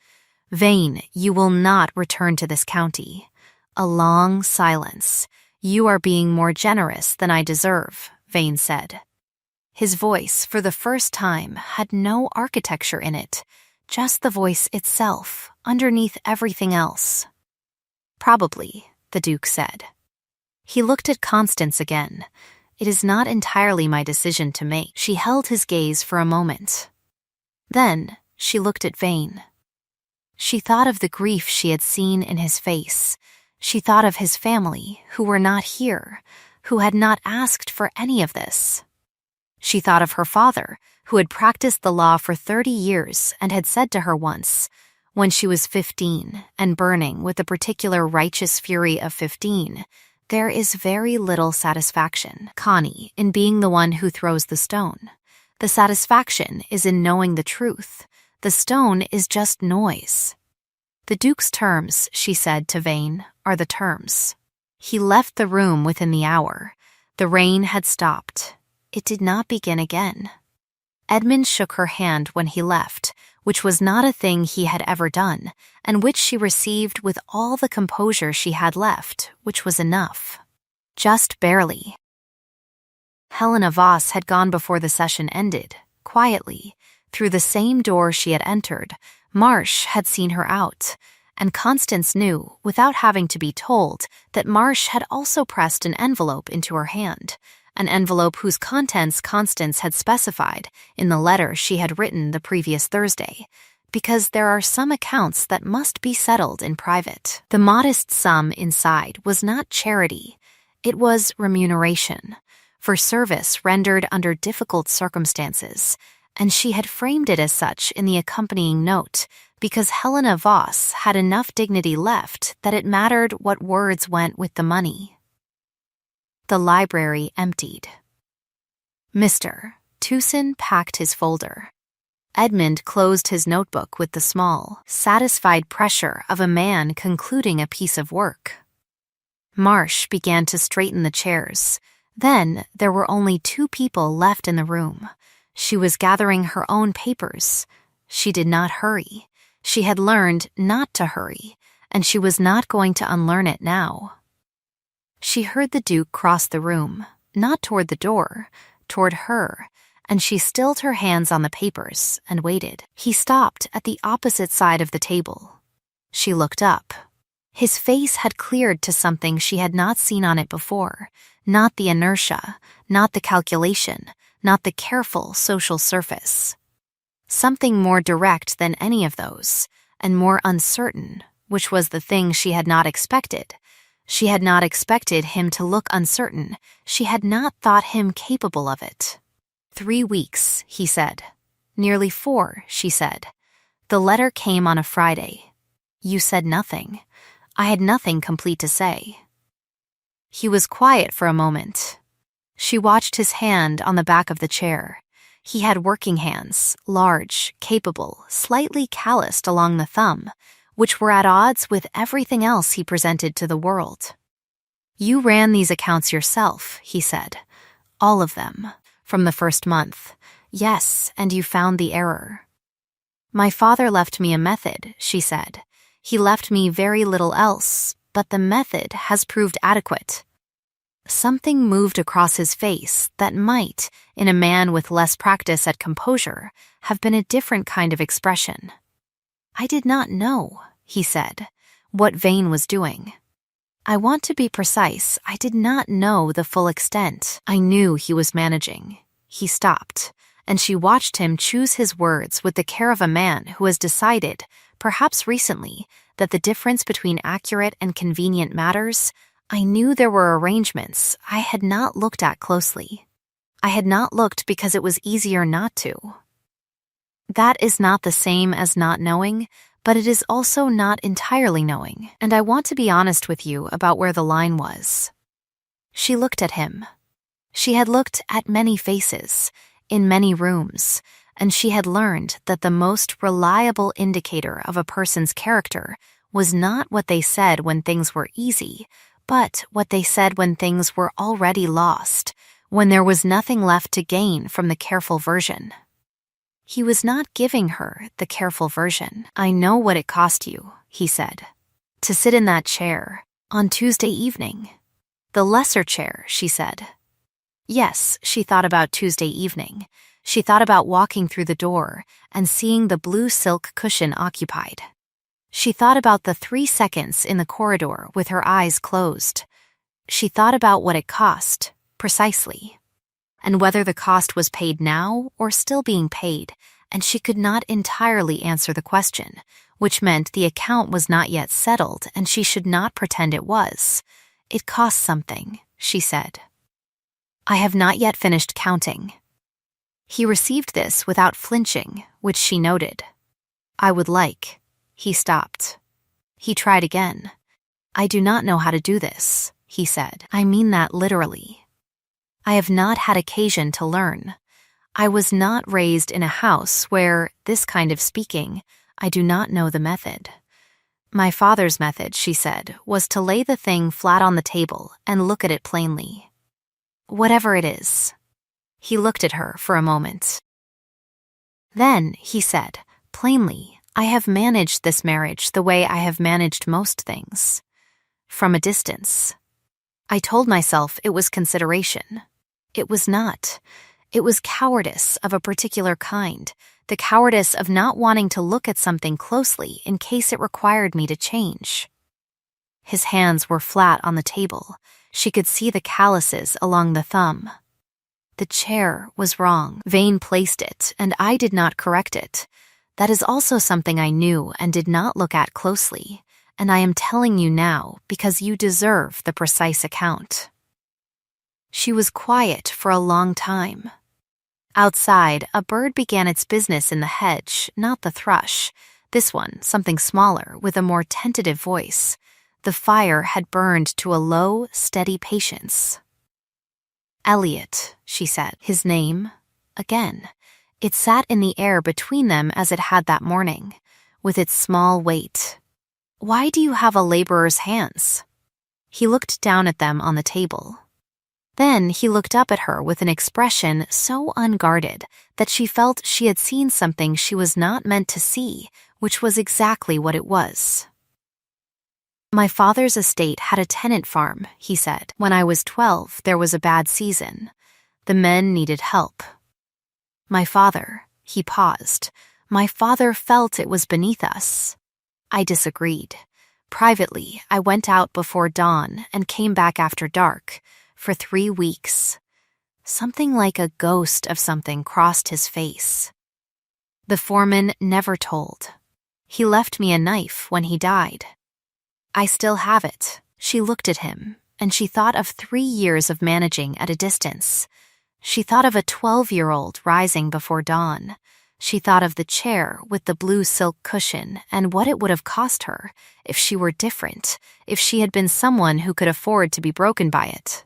Vane, you will not return to this county." A long silence. "You are being more generous than I deserve," Vane said. His voice, for the first time, had no architecture in it, just the voice itself, underneath everything else. "Probably," the Duke said. He looked at Constance again. "It is not entirely my decision to make." She held his gaze for a moment. Then she looked at Vane. She thought of the grief she had seen in his face. She thought of his family, who were not here, who had not asked for any of this. She thought of her father, who had practiced the law for 30 years and had said to her once, when she was 15 and burning with the particular righteous fury of 15, "There is very little satisfaction, Connie, in being the one who throws the stone. The satisfaction is in knowing the truth. The stone is just noise." "The Duke's terms," she said to Vane, "are the terms." He left the room within the hour. The rain had stopped. It did not begin again. Edmund shook her hand when he left, which was not a thing he had ever done, and which she received with all the composure she had left, which was enough. Just barely. Helena Voss had gone before the session ended, quietly, through the same door she had entered. Marsh had seen her out, and Constance knew, without having to be told, that Marsh had also pressed an envelope into her hand, an envelope whose contents Constance had specified in the letter she had written the previous Thursday, because there are some accounts that must be settled in private. The modest sum inside was not charity, it was remuneration, for service rendered under difficult circumstances, and she had framed it as such in the accompanying note, because Helena Voss had enough dignity left that it mattered what words went with the money. The library emptied. Mr. Tewson packed his folder. Edmund closed his notebook with the small, satisfied pressure of a man concluding a piece of work. Marsh began to straighten the chairs. Then there were only 2 people left in the room. She was gathering her own papers. She did not hurry. She had learned not to hurry, and she was not going to unlearn it now. She heard the Duke cross the room, not toward the door, toward her, and she stilled her hands on the papers and waited. He stopped at the opposite side of the table. She looked up. His face had cleared to something she had not seen on it before, not the inertia, not the calculation, not the careful social surface. Something more direct than any of those, and more uncertain, which was the thing she had not expected. She had not expected him to look uncertain. She had not thought him capable of it. 3 weeks, he said. Nearly 4, she said. The letter came on a Friday. You said nothing. I had nothing complete to say. He was quiet for a moment. She watched his hand on the back of the chair. He had working hands, large, capable, slightly calloused along the thumb, which were at odds with everything else he presented to the world. "You ran these accounts yourself," he said. "All of them, from the first month. Yes, and you found the error." "My father left me a method," she said. "He left me very little else, but the method has proved adequate." Something moved across his face that might, in a man with less practice at composure, have been a different kind of expression. "I did not know," he said, "what Vane was doing. I want to be precise, I did not know the full extent. I knew he was managing." He stopped, and she watched him choose his words with the care of a man who has decided, perhaps recently, that the difference between accurate and convenient matters. "I knew there were arrangements I had not looked at closely. I had not looked because it was easier not to." That is not the same as not knowing, but it is also not entirely knowing, and I want to be honest with you about where the line was. She looked at him. She had looked at many faces, in many rooms, and she had learned that the most reliable indicator of a person's character was not what they said when things were easy, but what they said when things were already lost, when there was nothing left to gain from the careful version. He was not giving her the careful version. "I know what it cost you," he said, "to sit in that chair on Tuesday evening." "The lesser chair," she said. Yes, she thought about Tuesday evening. She thought about walking through the door and seeing the blue silk cushion occupied. She thought about the 3 seconds in the corridor with her eyes closed. She thought about what it cost, precisely, and whether the cost was paid now or still being paid, and she could not entirely answer the question, which meant the account was not yet settled and she should not pretend it was. "It costs something," she said. "I have not yet finished counting." He received this without flinching, which she noted. "I would like." He stopped. He tried again. "I do not know how to do this," he said. "I mean that literally. I have not had occasion to learn. I was not raised in a house where, this kind of speaking, I do not know the method." "My father's method," she said, "was to lay the thing flat on the table and look at it plainly. Whatever it is." He looked at her for a moment. Then he said, plainly, "I have managed this marriage the way I have managed most things. From a distance. I told myself it was consideration. It was not. It was cowardice of a particular kind, the cowardice of not wanting to look at something closely in case it required me to change." His hands were flat on the table. She could see the calluses along the thumb. "The chair was wrong. Vane placed it, and I did not correct it. That is also something I knew and did not look at closely, and I am telling you now because you deserve the precise account." She was quiet for a long time. Outside, a bird began its business in the hedge, not the thrush. This one, something smaller, with a more tentative voice. The fire had burned to a low, steady patience. "Elliot," she said. His name? Again. It sat in the air between them as it had that morning, with its small weight. "Why do you have a laborer's hands?" He looked down at them on the table. Then he looked up at her with an expression so unguarded that she felt she had seen something she was not meant to see, which was exactly what it was. "My father's estate had a tenant farm," he said. "When I was 12, there was a bad season. The men needed help. My father," he paused, "my father felt it was beneath us. I disagreed. Privately, I went out before dawn and came back after dark, for 3 weeks. Something like a ghost of something crossed his face. The foreman never told. He left me a knife when he died. I still have it." She looked at him, and she thought of 3 years of managing at a distance. She thought of a 12-year-old rising before dawn. She thought of the chair with the blue silk cushion and what it would have cost her if she were different, if she had been someone who could afford to be broken by it.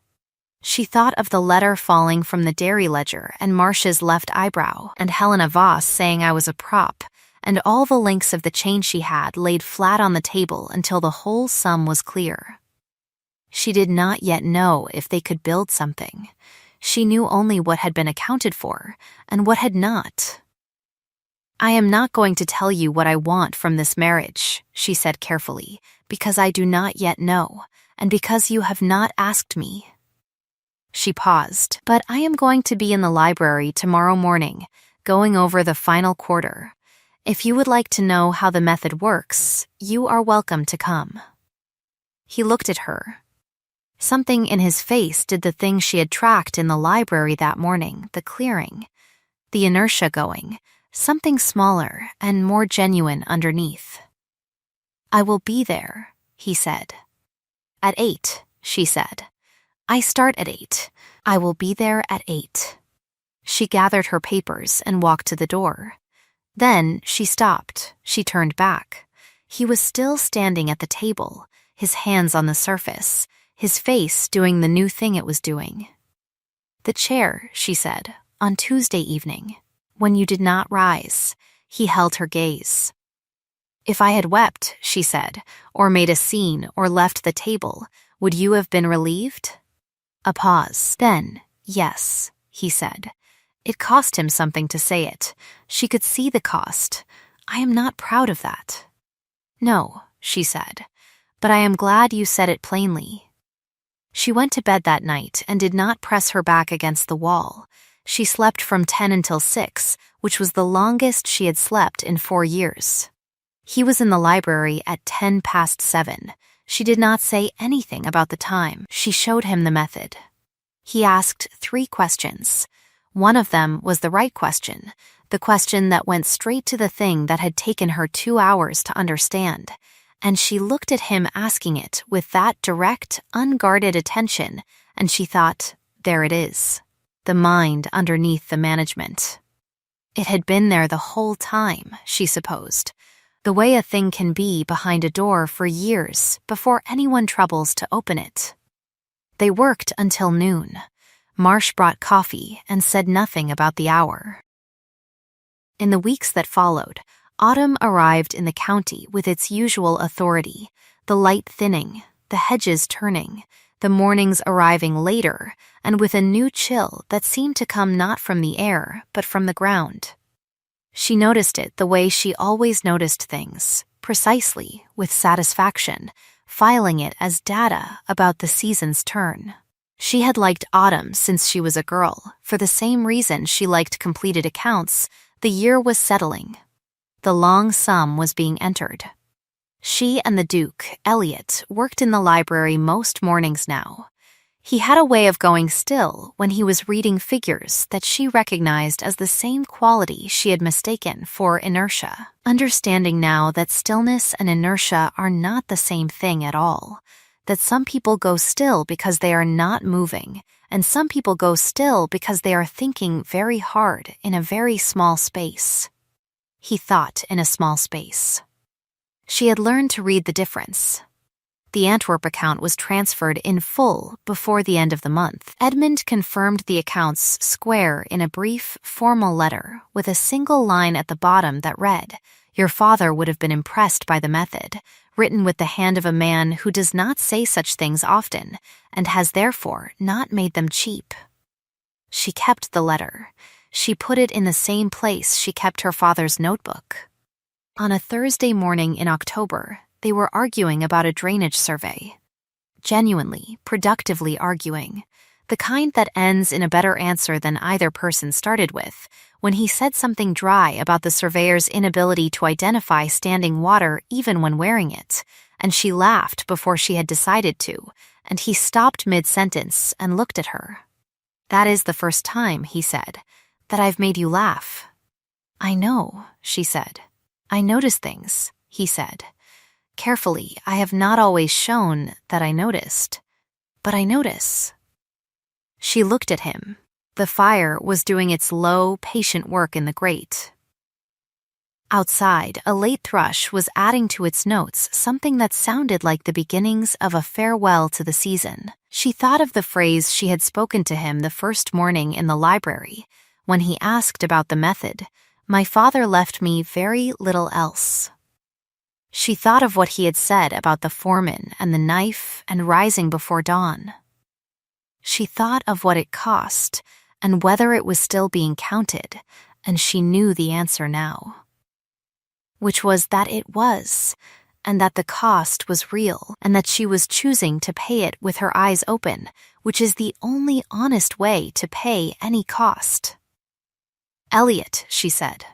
She thought of the letter falling from the dairy ledger and Marcia's left eyebrow, and Helena Voss saying I was a prop, and all the links of the chain she had laid flat on the table until the whole sum was clear. She did not yet know if they could build something. She knew only what had been accounted for, and what had not. I am not going to tell you what I want from this marriage, she said carefully, because I do not yet know, and because you have not asked me. She paused. But I am going to be in the library tomorrow morning, going over the final quarter. If you would like to know how the method works, you are welcome to come. He looked at her. Something in his face did the thing she had tracked in the library that morning, the clearing, the inertia going, something smaller and more genuine underneath. I will be there, he said. At 8, she said. I start at 8. I will be there at 8. She gathered her papers and walked to the door. Then she stopped. She turned back. He was still standing at the table, his hands on the surface, his face doing the new thing it was doing. The chair, she said, on Tuesday evening, when you did not rise. He held her gaze. If I had wept, she said, or made a scene or left the table, would you have been relieved? A pause. Then, yes, he said. It cost him something to say it. She could see the cost. I am not proud of that. No, she said, but I am glad you said it plainly. She went to bed that night and did not press her back against the wall. She slept from 10 until 6, which was the longest she had slept in 4 years. He was in the library at 10 past 7. She did not say anything about the time. She showed him the method. He asked 3 questions. One of them was the right question, the question that went straight to the thing that had taken her 2 hours to understand. And she looked at him asking it with that direct, unguarded attention, and she thought, there it is, the mind underneath the management. It had been there the whole time, she supposed, the way a thing can be behind a door for years before anyone troubles to open it. They worked until noon. Marsh brought coffee and said nothing about the hour. In the weeks that followed, autumn arrived in the county with its usual authority, the light thinning, the hedges turning, the mornings arriving later, and with a new chill that seemed to come not from the air, but from the ground. She noticed it the way she always noticed things, precisely, with satisfaction, filing it as data about the season's turn. She had liked autumn since she was a girl, for the same reason she liked completed accounts. The year was settling. The long sum was being entered. She and the Duke, Elliot, worked in the library most mornings now. He had a way of going still when he was reading figures that she recognized as the same quality she had mistaken for inertia, understanding now that stillness and inertia are not the same thing at all, that some people go still because they are not moving, and some people go still because they are thinking very hard in a very small space. He thought in a small space. She had learned to read the difference. The Antwerp account was transferred in full before the end of the month. Edmund confirmed the accounts square in a brief, formal letter with a single line at the bottom that read, "Your father would have been impressed by the method," written with the hand of a man who does not say such things often and has therefore not made them cheap. She kept the letter. She put it in the same place she kept her father's notebook. On a Thursday morning in October, they were arguing about a drainage survey. Genuinely, productively arguing. The kind that ends in a better answer than either person started with, when he said something dry about the surveyor's inability to identify standing water even when wearing it, and she laughed before she had decided to, and he stopped mid-sentence and looked at her. "That is the first time," he said, "that I've made you laugh." "I know," she said. "I notice things," he said. "Carefully, I have not always shown that I noticed, but I notice." She looked at him. The fire was doing its low, patient work in the grate. Outside, a late thrush was adding to its notes something that sounded like the beginnings of a farewell to the season. She thought of the phrase she had spoken to him the first morning in the library, when he asked about the method. "My father left me very little else." She thought of what he had said about the foreman and the knife and rising before dawn. She thought of what it cost and whether it was still being counted, and she knew the answer now. Which was that it was, and that the cost was real, and that she was choosing to pay it with her eyes open, which is the only honest way to pay any cost. "Elliot," she said,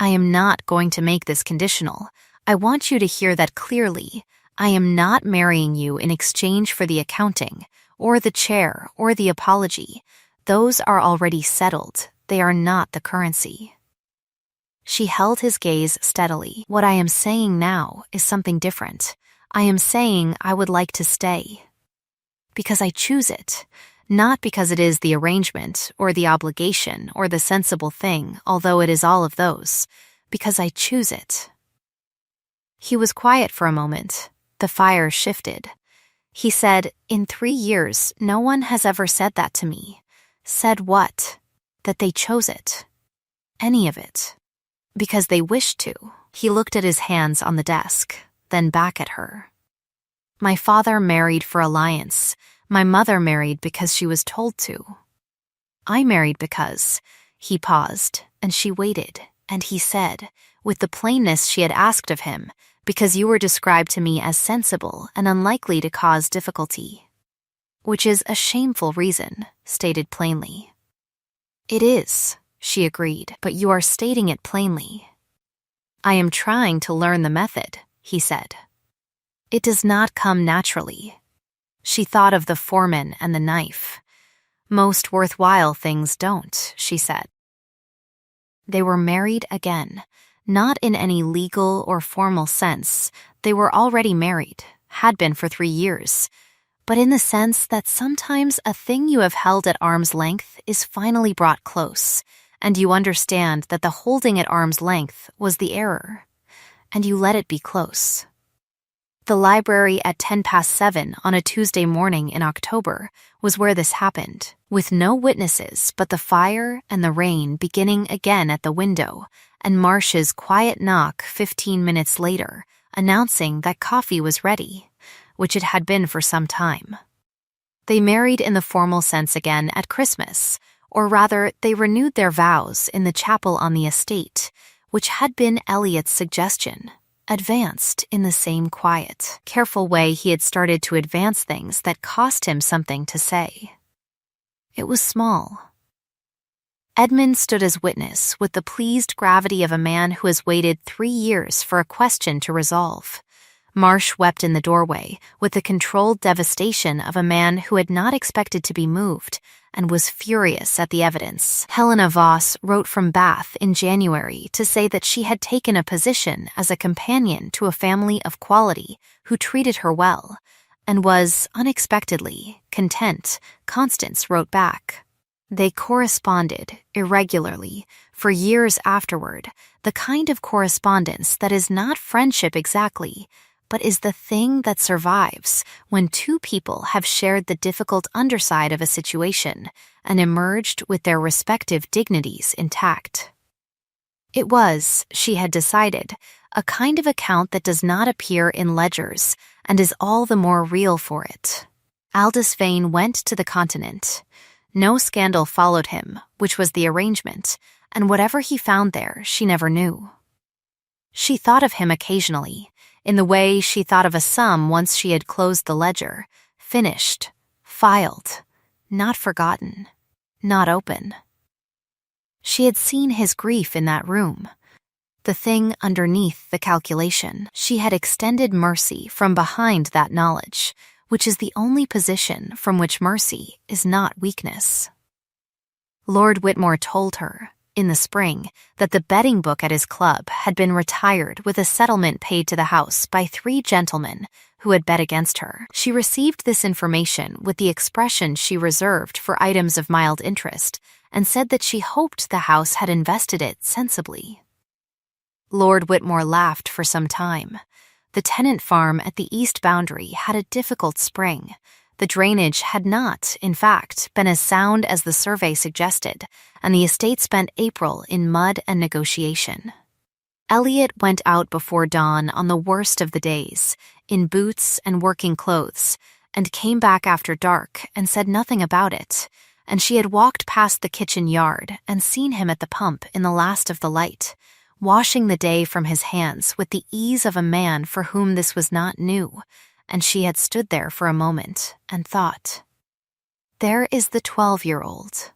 "I am not going to make this conditional. I want you to hear that clearly. I am not marrying you in exchange for the accounting, or the chair, or the apology. Those are already settled. They are not the currency." She held his gaze steadily. "What I am saying now is something different. I am saying I would like to stay. Because I choose it. Not because it is the arrangement, or the obligation, or the sensible thing, although it is all of those. Because I choose it." He was quiet for a moment. The fire shifted. He said, "In 3 years, no one has ever said that to me." "Said what?" "That they chose it. Any of it. Because they wished to." He looked at his hands on the desk, then back at her. "My father married for alliance. My mother married because she was told to. I married because—" He paused, and she waited, and he said, with the plainness she had asked of him, "Because you were described to me as sensible and unlikely to cause difficulty." "Which is a shameful reason," stated plainly. "It is," she agreed, "but you are stating it plainly." "I am trying to learn the method," he said. "It does not come naturally." She thought of the foreman and the knife. "Most worthwhile things don't," she said. They were married again. Not in any legal or formal sense. They were already married, had been for 3 years. But in the sense that sometimes a thing you have held at arm's length is finally brought close, and you understand that the holding at arm's length was the error, and you let it be close. The library at 7:10 on a Tuesday morning in October was where this happened, with no witnesses but the fire and the rain beginning again at the window, and Marsh's quiet knock 15 minutes later, announcing that coffee was ready, which it had been for some time. They married in the formal sense again at Christmas, or rather, they renewed their vows in the chapel on the estate, which had been Elliot's suggestion, advanced in the same quiet, careful way he had started to advance things that cost him something to say. It was small. Edmund stood as witness with the pleased gravity of a man who has waited 3 years for a question to resolve. Marsh wept in the doorway with the controlled devastation of a man who had not expected to be moved and was furious at the evidence. Helena Voss wrote from Bath in January to say that she had taken a position as a companion to a family of quality who treated her well, and was, unexpectedly, content. Constance wrote back. They corresponded, irregularly, for years afterward, the kind of correspondence that is not friendship exactly, but is the thing that survives when 2 people have shared the difficult underside of a situation and emerged with their respective dignities intact. It was, she had decided, a kind of account that does not appear in ledgers and is all the more real for it. Aldous Vane went to the continent. No scandal followed him, which was the arrangement, and whatever he found there, she never knew. She thought of him occasionally, in the way she thought of a sum once she had closed the ledger, finished, filed, not forgotten, not open. She had seen his grief in that room, the thing underneath the calculation. She had extended mercy from behind that knowledge, which is the only position from which mercy is not weakness. Lord Whitmore told her, in the spring, that the betting book at his club had been retired with a settlement paid to the house by 3 gentlemen who had bet against her. She received this information with the expression she reserved for items of mild interest, and said that she hoped the house had invested it sensibly. Lord Whitmore laughed for some time. The tenant farm at the east boundary had a difficult spring. The drainage had not, in fact, been as sound as the survey suggested, and the estate spent April in mud and negotiation. Elliot went out before dawn on the worst of the days, in boots and working clothes, and came back after dark and said nothing about it, and she had walked past the kitchen yard and seen him at the pump in the last of the light, washing the day from his hands with the ease of a man for whom this was not new, and she had stood there for a moment and thought, there is the 12-year-old,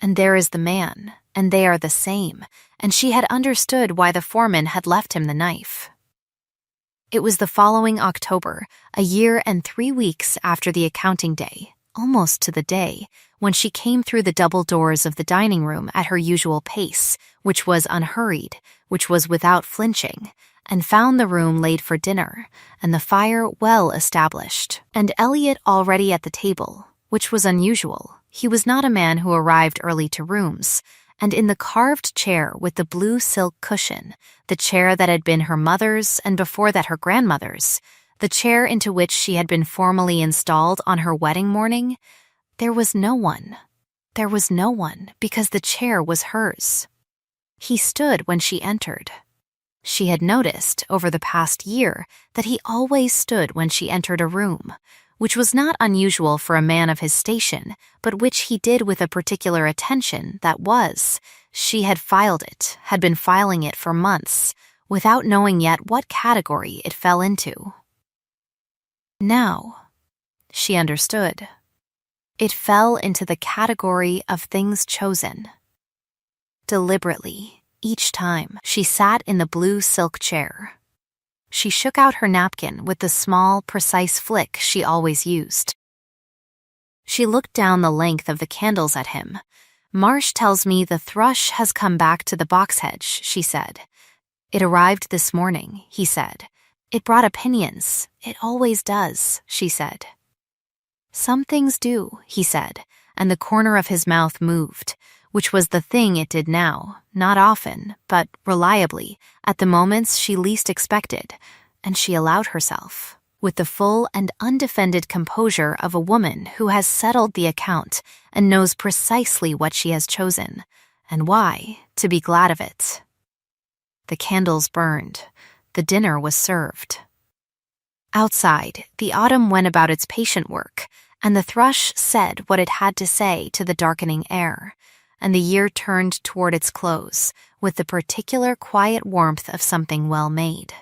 and there is the man, and they are the same, and she had understood why the foreman had left him the knife. It was the following October, a year and 3 weeks after the accounting day, almost to the day, when she came through the double doors of the dining room at her usual pace, which was unhurried, which was without flinching, and found the room laid for dinner, and the fire well established, and Elliot already at the table, which was unusual. He was not a man who arrived early to rooms, and in the carved chair with the blue silk cushion, the chair that had been her mother's and before that her grandmother's, the chair into which she had been formally installed on her wedding morning, there was no one. There was no one, because the chair was hers. He stood when she entered. She had noticed, over the past year, that he always stood when she entered a room, which was not unusual for a man of his station, but which he did with a particular attention that was, she had filed it, had been filing it for months, without knowing yet what category it fell into. Now, she understood. It fell into the category of things chosen. Deliberately, each time, she sat in the blue silk chair. She shook out her napkin with the small, precise flick she always used. She looked down the length of the candles at him. Marsh tells me the thrush has come back to the box hedge, she said. It arrived this morning, he said. It brought opinions. It always does, she said. Some things do, he said, and the corner of his mouth moved, which was the thing it did now, not often, but reliably, at the moments she least expected, and she allowed herself, with the full and undefended composure of a woman who has settled the account and knows precisely what she has chosen, and why, to be glad of it. The candles burned. The dinner was served. Outside, the autumn went about its patient work, and the thrush said what it had to say to the darkening air, and the year turned toward its close with the particular quiet warmth of something well made,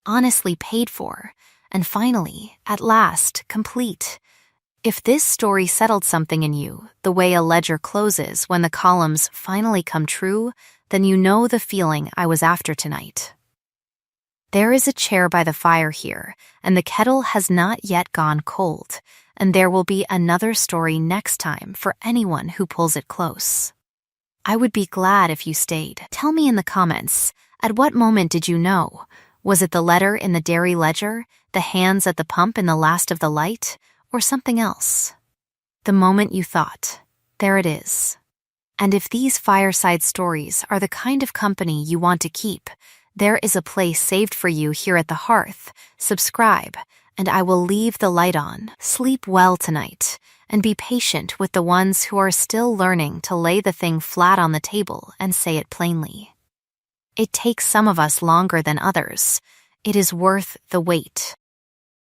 honestly paid for, and finally, at last, complete. If this story settled something in you, the way a ledger closes when the columns finally come true, then you know the feeling I was after tonight. There is a chair by the fire here, and the kettle has not yet gone cold, and there will be another story next time for anyone who pulls it close. I would be glad if you stayed. Tell me in the comments, at what moment did you know? Was it the letter in the dairy ledger, the hands at the pump in the last of the light, or something else? The moment you thought, there it is. And if these fireside stories are the kind of company you want to keep, there is a place saved for you here at the hearth. Subscribe, and I will leave the light on. Sleep well tonight, and be patient with the ones who are still learning to lay the thing flat on the table and say it plainly. It takes some of us longer than others. It is worth the wait.